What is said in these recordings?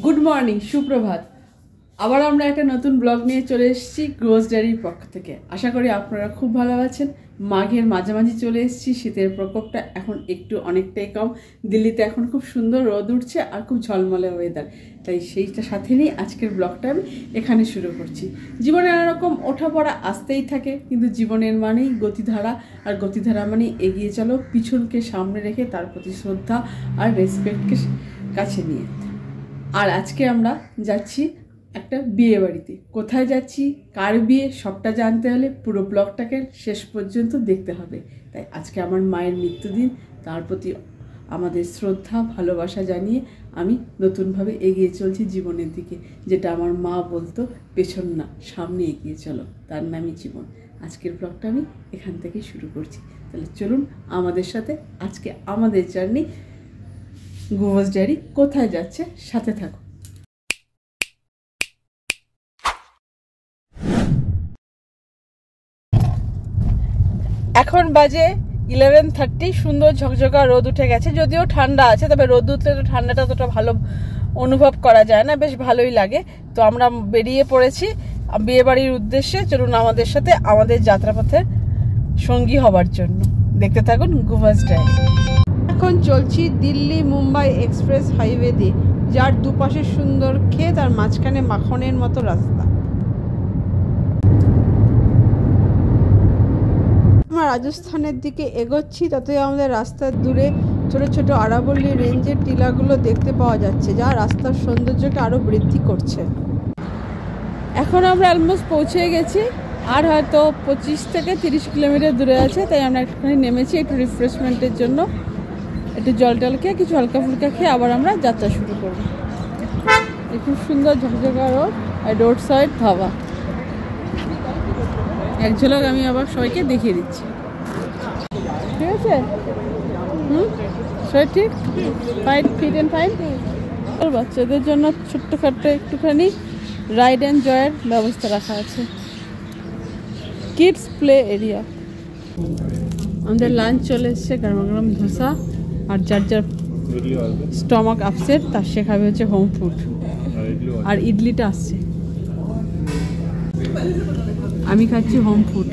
Good morning, সুপ্রভাত। আবার আমরা একটা নতুন ব্লগ নিয়ে চলে এসেছি গ্রোজ ডায়েরির পক্ষ থেকে। আশা করি আপনারা খুব ভালো আছেন। মাঘের মাঝামাঝি চলে এসেছি, শীতের প্রকোপটা এখন একটু অনেকটাই কম। দিল্লিতে এখন খুব সুন্দর রোদ উঠছে আর খুব ঝলমলে ওয়েদার, তাই সেইটা সাথে নিয়ে আজকের ব্লগটা আমি এখানে শুরু করছি। জীবনে নানা রকম ওঠাপড়া আসতেই থাকে, কিন্তু জীবনের মানেই গতিধারা, আর গতিধারা মানে এগিয়ে চলো, পিছনকে সামনে রেখে তার প্রতি শ্রদ্ধা আর রেসপেক্টকে কাছে নিয়ে। আর আজকে আমরা যাচ্ছি একটা বিয়ে বাড়িতে। কোথায় যাচ্ছি, কার বিয়ে, সবটা জানতে হলে পুরো ব্লগটাকে শেষ পর্যন্ত দেখতে হবে। তাই আজকে আমার মায়ের মৃত্যুদিন, তার প্রতি আমাদের শ্রদ্ধা ভালোবাসা জানিয়ে আমি নতুনভাবে এগিয়ে চলছি জীবনের দিকে। যেটা আমার মা বলতো, পেছন না সামনে এগিয়ে চলো, তার নামই জীবন। আজকের ব্লগটা আমি এখান থেকেই শুরু করছি। তাহলে চলুন আমাদের সাথে আজকে আমাদের জার্নি গ্রোজ ডায়েরি কোথায় যাচ্ছে, সাথে থাকো। এখন বাজে 11:30। সুন্দর ঝকঝকা রোদ উঠে গেছে, যদিও ঠান্ডা আছে, তবে রোদ উঠলে তো ঠান্ডাটা ততটা ভালো অনুভব করা যায় না, বেশ ভালোই লাগে। তো আমরা বেরিয়ে পড়েছি বিয়ে বাড়ির উদ্দেশ্যে। চলুন আমাদের সাথে আমাদের যাত্রাপথের সঙ্গী হবার জন্য। দেখতে থাকুন গ্রোজ ডায়েরি। এখন চলছি দিল্লি মুম্বাই এক্সপ্রেস হাইওয়ে দিয়ে, যার দুপাশে সুন্দর ক্ষেত আর মাঝখানে মাখনের মতো রাস্তা। আমরা রাজস্থানের দিকে এগোচ্ছি, ততই আমাদের রাস্তার দূরে ছোট ছোট আরাবল্লী রেঞ্জের টিলাগুলো দেখতে পাওয়া যাচ্ছে, যা রাস্তার সৌন্দর্যকে আরও বৃদ্ধি করছে। এখন আমরা অলমোস্ট পৌঁছে গেছি, আর হয়তো 25 থেকে 30 কিলোমিটার দূরে আছে। তাই আমরা একটুখানি নেমেছি একটু রিফ্রেশমেন্টের জন্য, একটু জল টল খেয়ে কিছু হালকা ফুলকা খেয়ে আবার আমরা যাত্রা শুরু করব। খুব সুন্দর ঝকঝকা রোড আর রোড সাইড ধাবা। এক ঝলক আমি আবার সবাইকে দেখিয়ে দিচ্ছি, ঠিক আছে? সবাই ঠিক, ফিট অ্যান্ড ফাইন। বাচ্চাদের জন্য ছোট্টখাট্টো একটুখানি রাইড অ্যান্ড জয়ের ব্যবস্থা রাখা আছে, কিডস প্লে এরিয়া। আমাদের লাঞ্চ চলে এসছে, গরম গরম ধোসা, আর যার যার স্টমাক আপসেট তার সে খাবে হচ্ছে হোম ফুড। আর ইডলিটা আসছে, আমি খাচ্ছি হোম ফুড।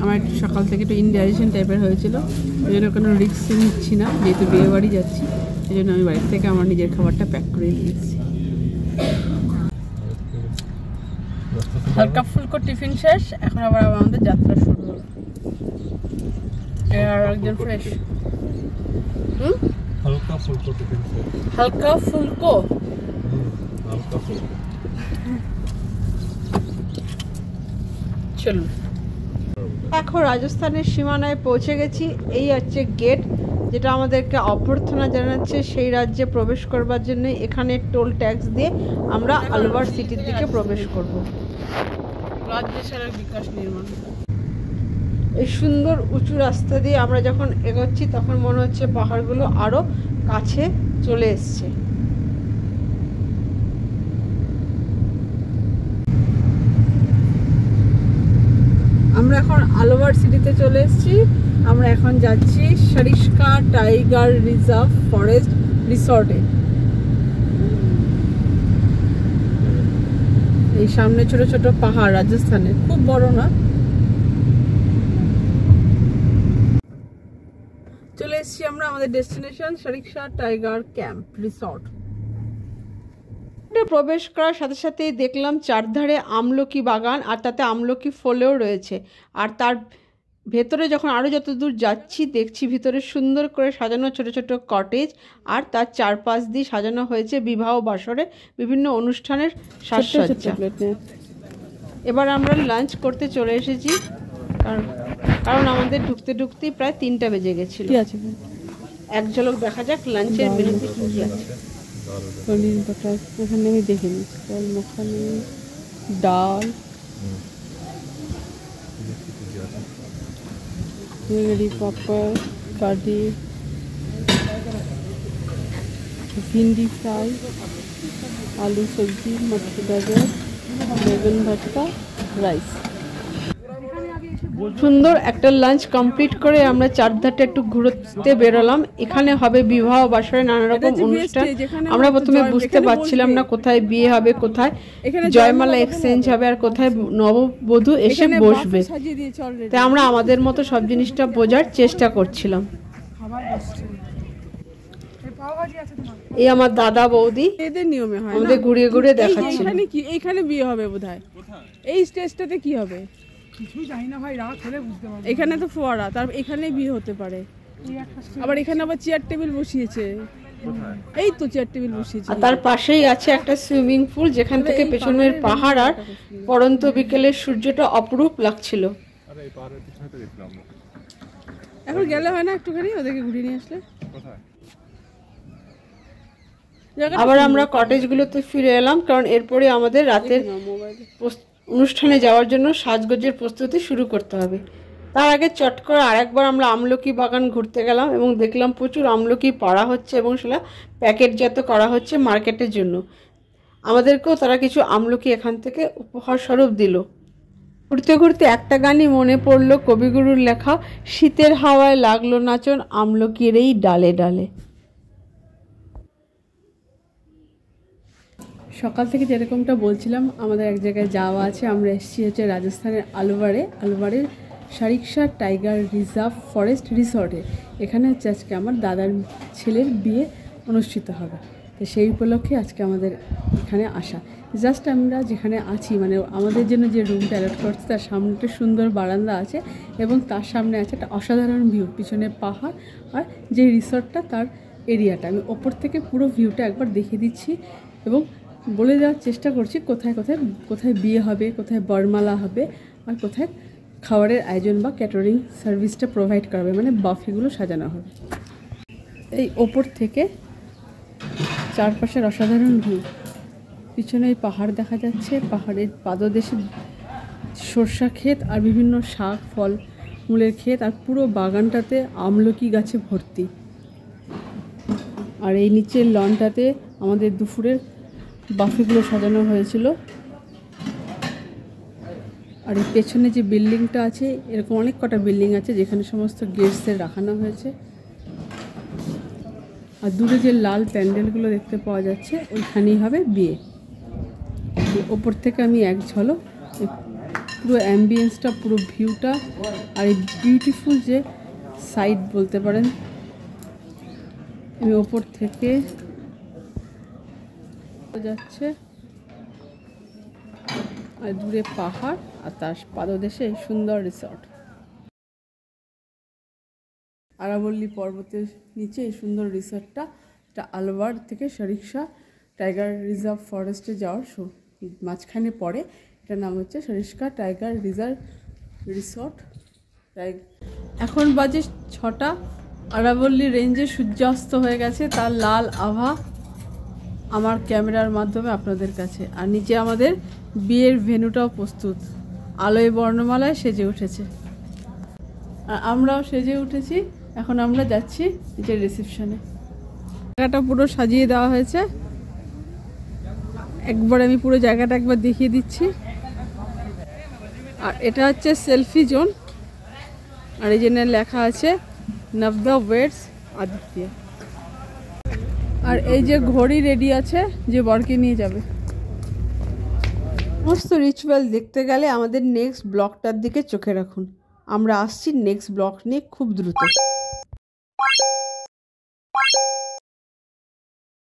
আমার একটু সকাল থেকে একটু ইনডাইজেশন টাইপের হয়েছিল, ওই জন্য কোনো রিস্ক নিচ্ছি না, যেহেতু বিয়ে বাড়ি যাচ্ছি। এই জন্য আমি বাড়ির থেকে আমার নিজের খাবারটা প্যাক করে নিয়েছি। হালকা ফুলকো টিফিন শেষ, এখন আবার আমাদের যাত্রা শুরু হলো। আর একজন ফ্রেশ হালকা ফুলকো টিফিন শেষ, হালকা ফুলকো হালকা ফুলকো। চলুন, এখন রাজস্থানের সীমানায় পৌঁছে গেছি। এই হচ্ছে গেট, যেটা আমাদেরকে অভ্যর্থনা জানাচ্ছে সেই রাজ্যে প্রবেশ করবার জন্য। এখানে টোল ট্যাক্স দিয়ে আমরা আলওয়ার সিটির দিকে প্রবেশ করব। রাজ্য সড়ক বিকাশ নির্মাণ। এই সুন্দর উঁচু রাস্তা দিয়ে আমরা যখন এগোচ্ছি তখন মনে হচ্ছে পাহাড়গুলো আরো কাছে চলে এসছে। আমরা এখন আলওয়ার সিটিতে চলে এসেছি। আমরা এখন যাচ্ছি সরিস্কা টাইগার রিজার্ভ ফরেস্ট রিসর্টে। এই সামনে ছোট ছোট পাহাড়, রাজস্থানে খুব বড় না। চলে এসেছি আমরা আমাদের destination Sariska tiger camp resort. প্রবেশ করার সাথে সাথেই দেখলাম চারধারে আমলকি বাগান, আর তাতে আমলকি ফলেও রয়েছে। আর তার ভেতরে যখন আরও যত দূর যাচ্ছি দেখছি ভিতরে সুন্দর করে সাজানো ছোট ছোট কটেজ, আর তার চারপাশ দিয়ে সাজানো হয়েছে বিবাহ বাসরে বিভিন্ন অনুষ্ঠানের সাজসজ্জা। এবার আমরা লাঞ্চ করতে চলে এসেছি, কারণ আমাদের ঢুকতে ঢুকতেই প্রায় 3টা বেজে গেছিল। ঠিক আছে, এক ঝলক দেখা যাক লাঞ্চের মেনুতে কি কি আছে। পনির বাটার এখানে আমি দেখে নিচ্ছি, ওখানে ডাল, পাপড়, কাঠি, भिंडी फ्राई, आलू सब्जी, मटर गाजर, बेगन भरता, राइस। সুন্দর একটা লাঞ্চ কমপ্লিট করে আমরা চারধারটা একটু ঘুরতে বেরোলাম। এখানে হবে বিবাহ বাসরে নানা রকম অনুষ্ঠান। আমরা প্রথমে বুঝতে পারছিলাম না কোথায় বিয়ে হবে, কোথায় জয়মালা এক্সচেঞ্জ হবে আর কোথায় নববধূ এসে বসবে। তাই আমরা আমাদের মতো সব জিনিসটা বোঝার চেষ্টা করছিলাম। এই আমার দাদা বৌদি এদের নিয়মে হয়, আমাদের ঘুরিয়ে ঘুরিয়ে দেখাচ্ছে। এখানে কি এইখানে বিয়ে হবে বোধহয়, এই স্টেজটাতে কি হবে কিছু জানি না ভাই, রাত হলে বুঝতে পারবো। এখানে তো ফোয়ারা, তার এখানেই বিয়ে হতে পারে। আবার এখানে আবার চেয়ার টেবিল বসিয়েছে, এই তো চেয়ার টেবিল বসিয়েছে। আর তার পাশেই আছে একটা সুইমিং পুল, যেখান থেকে পেছনের পাহাড় আর পরন্ত বিকেলের সূর্যটা অপরূপ লাগছিল। এখন গেলে হয় না একটুখানি ওদেরকে ঘুরিয়ে নিয়ে আসলে? আবার আমরা কটেজগুলোতে ফিরে এলাম, কারণ এরপরে আমাদের রাতের অনুষ্ঠানে যাওয়ার জন্য সাজগোজের প্রস্তুতি শুরু করতে হবে। তার আগে চট করে আরেকবার আমরা আমলকি বাগান ঘুরতে গেলাম এবং দেখলাম প্রচুর আমলকি পাড়া হচ্ছে এবং সেটা প্যাকেটজাত করা হচ্ছে মার্কেটের জন্য। আমাদেরকেও তারা কিছু আমলকি এখান থেকে উপহার স্বরূপ দিল। ঘুরতে ঘুরতে একটা গানই মনে পড়লো, কবিগুরুর লেখা, শীতের হাওয়ায় লাগলো নাচন আমলকির এই ডালে ডালে। সকাল থেকে যেরকমটা বলছিলাম আমাদের এক জায়গায় যাওয়া আছে। আমরা এসেছি হচ্ছে রাজস্থানের আলওয়ারের শারিকসা টাইগার রিজার্ভ ফরেস্ট রিসর্টে। এখানে হচ্ছে আজকে আমার দাদার ছেলের বিয়ে অনুষ্ঠিত হবে, তো সেই উপলক্ষে আজকে আমাদের এখানে আসা। জাস্ট আমরা যেখানে আছি মানে আমাদের জন্য যে রুমটা অ্যালট করছে তার সামনে একটা সুন্দর বারান্দা আছে এবং তার সামনে আছে একটা অসাধারণ ভিউ, পিছনে পাহাড় আর যে রিসর্টটা তার এরিয়াটা। আমি ওপর থেকে পুরো ভিউটা একবার দেখিয়ে দিচ্ছি এবং বলে দেওয়ার চেষ্টা করছি কোথায় কোথায় কোথায় বিয়ে হবে, কোথায় বরমালা হবে আর কোথায় খাবারের আয়োজন বা ক্যাটারিং সার্ভিসটা প্রোভাইড করবে, মানে বাফেগুলো সাজানো হবে। এই ওপর থেকে চারপাশের অসাধারণ ভিউ, পিছনে এই পাহাড় দেখা যাচ্ছে, পাহাড়ের পাদদেশে সরষা ক্ষেত আর বিভিন্ন শাক ফল মূলের ক্ষেত আর পুরো বাগানটাতে আমলকি গাছে ভর্তি। আর এই নিচের লনটাতে আমাদের দুপুরের বাফেগুলো সাজানো হয়েছিল। আর এই পেছনে যে বিল্ডিংটা আছে, এরকম অনেক কটা বিল্ডিং আছে যেখানে সমস্ত গেস্টদের রাখানো হয়েছে। আর দূরে যে লাল প্যান্ডেলগুলো দেখতে পাওয়া যাচ্ছে ওইখানেই হবে বিয়ে। ওপর থেকে আমি এক ঝলক পুরো অ্যাম্বিয়েন্সটা, পুরো ভিউটা আর এই বিউটিফুল যে সাইড বলতে পারেন, আমি ওপর থেকে যাচ্ছে আর দূরে পাহাড় আর তার পাদদেশে সুন্দর রিসর্ট। আরাবল্লী পর্বতের নিচে এই সুন্দর রিসর্টটা, এটা আলওয়ার থেকে শারিকসা টাইগার রিজার্ভ ফরেস্টে যাওয়ার মাঝখানে পড়ে। এটার নাম হচ্ছে শারিকসা টাইগার রিজার্ভ রিসর্ট। এখন বাজে 6টা। আরাবল্লী রেঞ্জে সূর্যাস্ত হয়ে গেছে, তার লাল আভা আমার ক্যামেরার মাধ্যমে আপনাদের কাছে। আর নিচে আমাদের বিয়ের ভেন্যুটাও প্রস্তুত, আলোয় বর্ণমালায় সেজে উঠেছে আর আমরাও সেজে উঠেছি। এখন আমরা যাচ্ছি নিচের রিসেপশনে। জায়গাটা পুরো সাজিয়ে দেওয়া হয়েছে, একবার আমি পুরো জায়গাটা একবার দেখিয়ে দিচ্ছি। আর এটা হচ্ছে সেলফি জোন, আর এই জন্য লেখা আছে নবদা ওয়েটস আদিত্য। আর এই যে ঘড়ি রেডি আছে যে বরকে নিয়ে যাবে। সমস্ত রিচুয়াল দেখতে গেলে আমাদের নেক্সট ব্লগটার দিকে চোখে রাখুন। আমরা আসছি নেক্সট ব্লগ নিয়ে খুব দ্রুত।